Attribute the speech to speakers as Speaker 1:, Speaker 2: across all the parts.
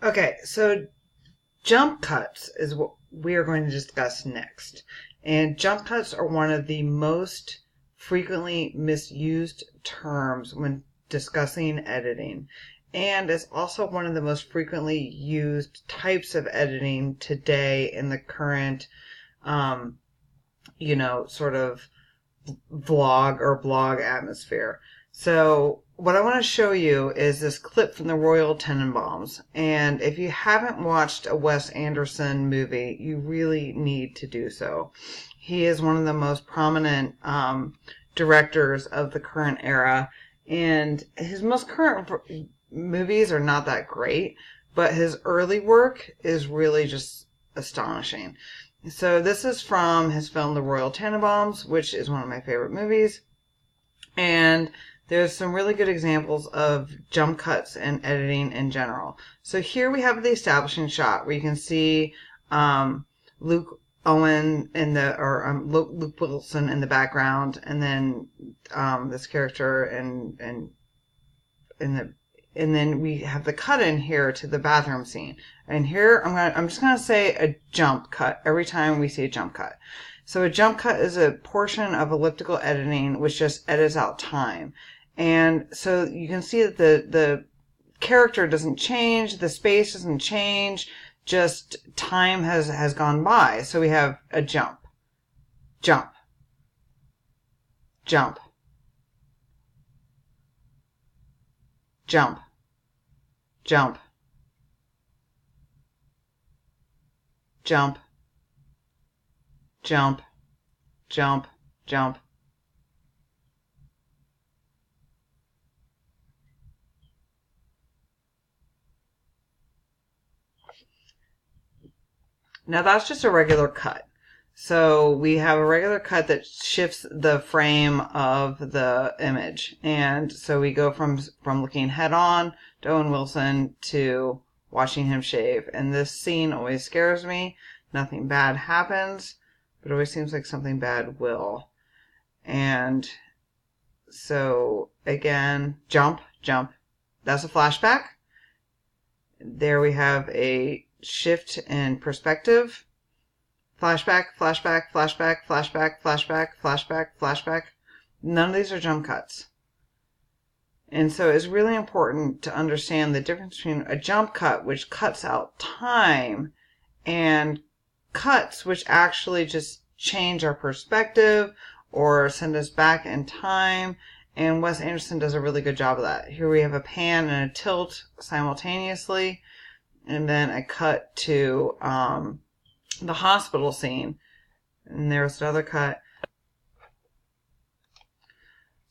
Speaker 1: Okay, so jump cuts is what we are going to discuss next. And jump cuts are one of the most frequently misused terms when discussing editing. And it's also one of the most frequently used types of editing today in the current, sort of vlog or blog atmosphere. So what I want to show you is this clip from the Royal Tenenbaums. And if you haven't watched a Wes Anderson movie, you really need to do so. He is one of the most prominent directors of the current era. And his most current movies are not that great, but his early work is really just astonishing. So this is from his film The Royal Tenenbaums, which is one of my favorite movies. And there's some really good examples of jump cuts and editing in general. So here we have the establishing shot where you can see Luke Owen Luke Wilson in the background, and then this character and then we have the cut in here to the bathroom scene. And here I'm just gonna say a jump cut every time we see a jump cut. So a jump cut is a portion of elliptical editing which just edits out time. And so you can see that the character doesn't change, the space doesn't change, just time has gone by. So we have a jump, jump, jump, jump, jump, jump, jump, jump, jump. Now that's just a regular cut. So we have a regular cut that shifts the frame of the image. And so we go from looking head on to Owen Wilson to watching him shave. And this scene always scares me. Nothing bad happens, but it always seems like something bad will. And so again, jump, jump. That's a flashback. There we have a shift in perspective. Flashback, flashback, flashback, flashback, flashback, flashback, flashback. None of these are jump cuts. And so it's really important to understand the difference between a jump cut, which cuts out time, and cuts, which actually just change our perspective or send us back in time. And Wes Anderson does a really good job of that. Here we have a pan and a tilt simultaneously, and then a cut to the hospital scene. And there's another cut.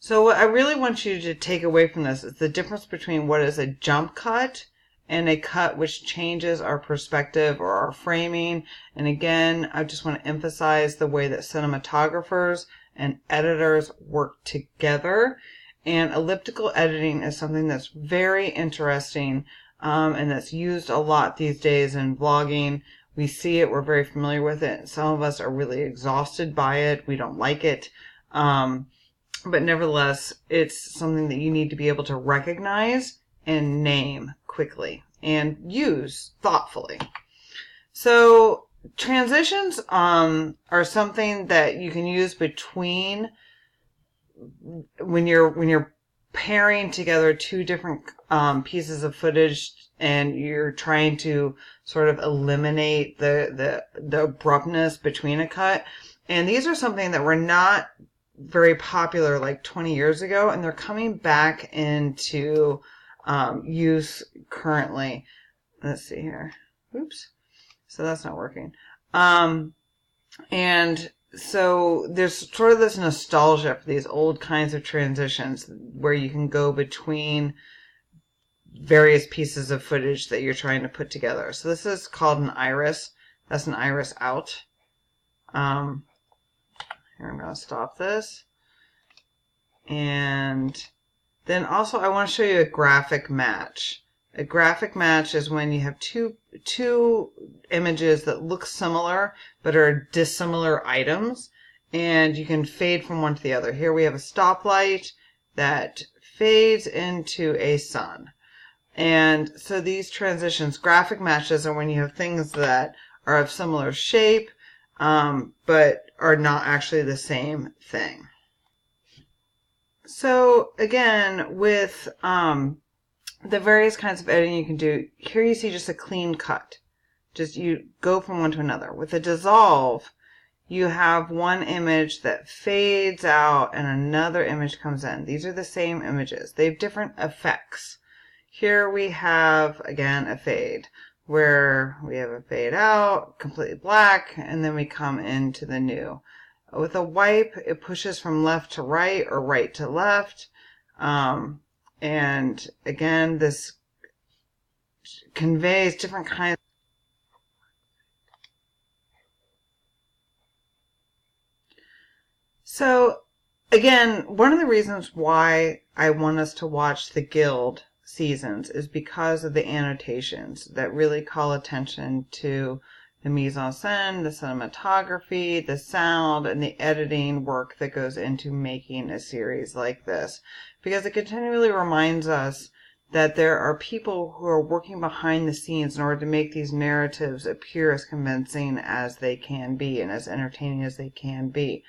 Speaker 1: So what I really want you to take away from this is the difference between what is a jump cut and a cut which changes our perspective or our framing. And again, I just want to emphasize the way that cinematographers and editors work together. And elliptical editing is something that's very interesting, and that's used a lot these days in vlogging. We see it, we're very familiar with it. Some of us are really exhausted by it. We don't like it. But nevertheless, it's something that you need to be able to recognize and name quickly and use thoughtfully. So transitions are something that you can use between when you're pairing together two different pieces of footage and you're trying to sort of eliminate the abruptness between a cut. And these are something that were not very popular like 20 years ago, and they're coming back into use currently. Let's see here. Oops. So that's not working. And so there's sort of this nostalgia for these old kinds of transitions where you can go between various pieces of footage that you're trying to put together. So this is called an iris. That's an iris out. Here, I'm going to stop this. And then also I want to show you a graphic match. A graphic match is when you have two images that look similar but are dissimilar items, and you can fade from one to the other. Here we have a stoplight that fades into a sun. And so these transitions, graphic matches, are when you have things that are of similar shape, but are not actually the same thing. So again, with the various kinds of editing you can do, here you see just a clean cut. Just you go from one to another. With a dissolve, you have one image that fades out and another image comes in. These are the same images. They have different effects. Here we have, again, a fade, where we have a fade out, completely black, and then we come into the new. With a wipe, it pushes from left to right or right to left. And again, this conveys different kinds. So again, one of the reasons why I want us to watch the Guild seasons is because of the annotations that really call attention to the mise-en-scène, the cinematography, the sound, and the editing work that goes into making a series like this. Because it continually reminds us that there are people who are working behind the scenes in order to make these narratives appear as convincing as they can be and as entertaining as they can be.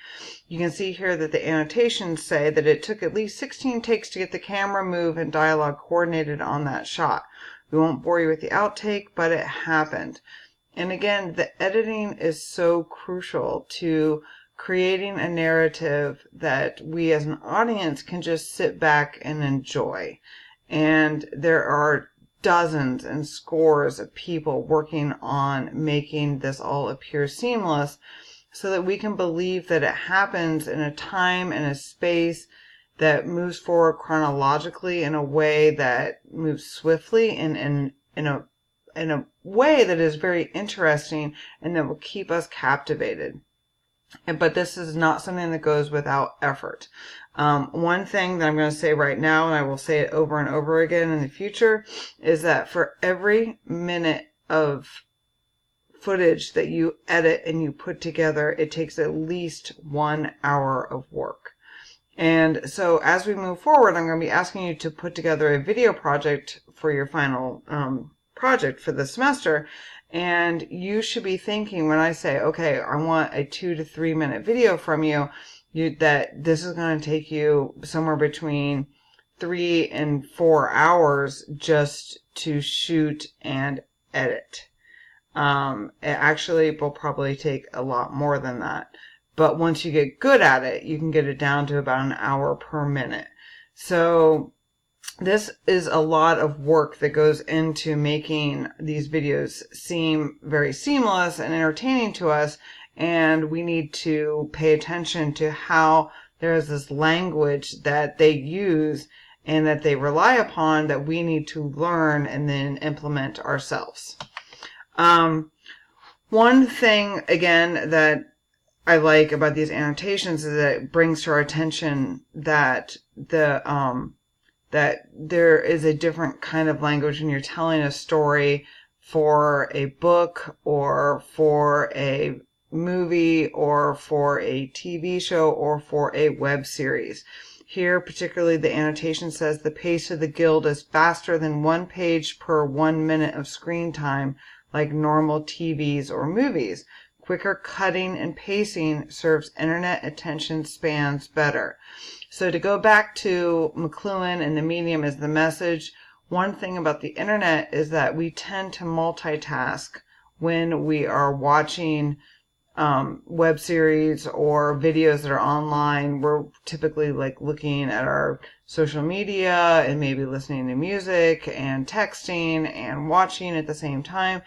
Speaker 1: You can see here that the annotations say that it took at least 16 takes to get the camera move and dialogue coordinated on that shot. We won't bore you with the outtake, but it happened. And again, the editing is so crucial to creating a narrative that we as an audience can just sit back and enjoy. And there are dozens and scores of people working on making this all appear seamless so that we can believe that it happens in a time and a space that moves forward chronologically in a way that moves swiftly and in a way that is very interesting and that will keep us captivated. But this is not something that goes without effort. One thing that I'm going to say right now, and I will say it over and over again in the future, is that for every minute of footage that you edit and you put together, it takes at least 1 hour of work. And so as we move forward, I'm going to be asking you to put together a video project for your final project for the semester. And you should be thinking, when I say, okay, I want a 2 to 3 minute video from you, that this is going to take you somewhere between 3 and 4 hours just to shoot and edit. It actually will probably take a lot more than that. But once you get good at it, you can get it down to about an hour per minute. So this is a lot of work that goes into making these videos seem very seamless and entertaining to us. And we need to pay attention to how there is this language that they use and that they rely upon that we need to learn and then implement ourselves. One thing, again, that I like about these annotations is that it brings to our attention that that there is a different kind of language when you're telling a story for a book or for a movie or for a TV show or for a web series. Here, particularly, the annotation says the pace of the Guild is faster than 1 page per 1 minute of screen time, like normal TVs or movies. Quicker cutting and pacing serves internet attention spans better. So to go back to McLuhan and the medium as the message, one thing about the internet is that we tend to multitask when we are watching web series or videos that are online. We're typically like looking at our social media and maybe listening to music and texting and watching at the same time.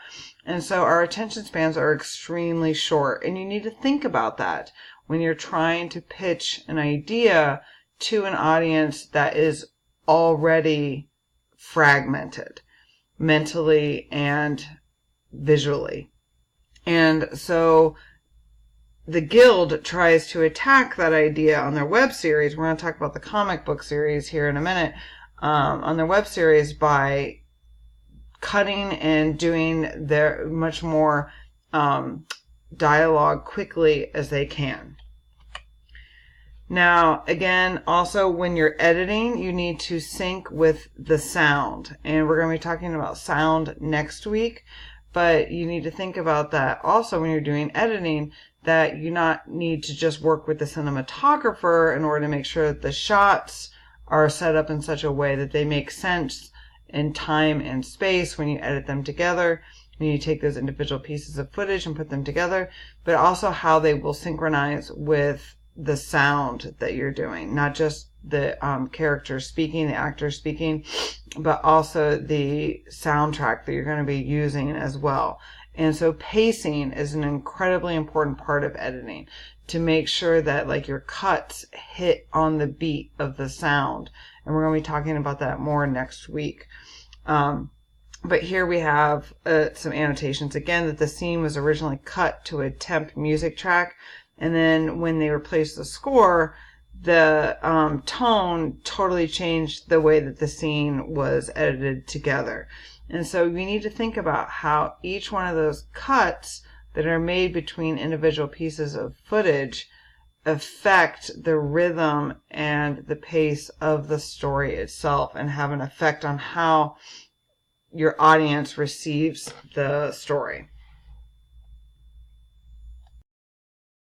Speaker 1: And so our attention spans are extremely short. And you need to think about that when you're trying to pitch an idea to an audience that is already fragmented mentally and visually. And so the Guild tries to attack that idea on their web series. We're going to talk about the comic book series here in a minute, on their web series by cutting and doing their much more dialogue quickly as they can. Now, again, also when you're editing, you need to sync with the sound. And we're going to be talking about sound next week. But you need to think about that also when you're doing editing, that you not need to just work with the cinematographer in order to make sure that the shots are set up in such a way that they make sense in time and space when you edit them together. You need to take those individual pieces of footage and put them together, but also how they will synchronize with the sound that you're doing, not just the character speaking, the actor speaking, but also the soundtrack that you're going to be using as well. And so pacing is an incredibly important part of editing, to make sure that like your cuts hit on the beat of the sound. And we're going to be talking about that more next week. But here we have some annotations. Again, that the scene was originally cut to a temp music track. And then when they replaced the score, the tone totally changed the way that the scene was edited together. And so you need to think about how each one of those cuts that are made between individual pieces of footage affect the rhythm and the pace of the story itself, and have an effect on how your audience receives the story.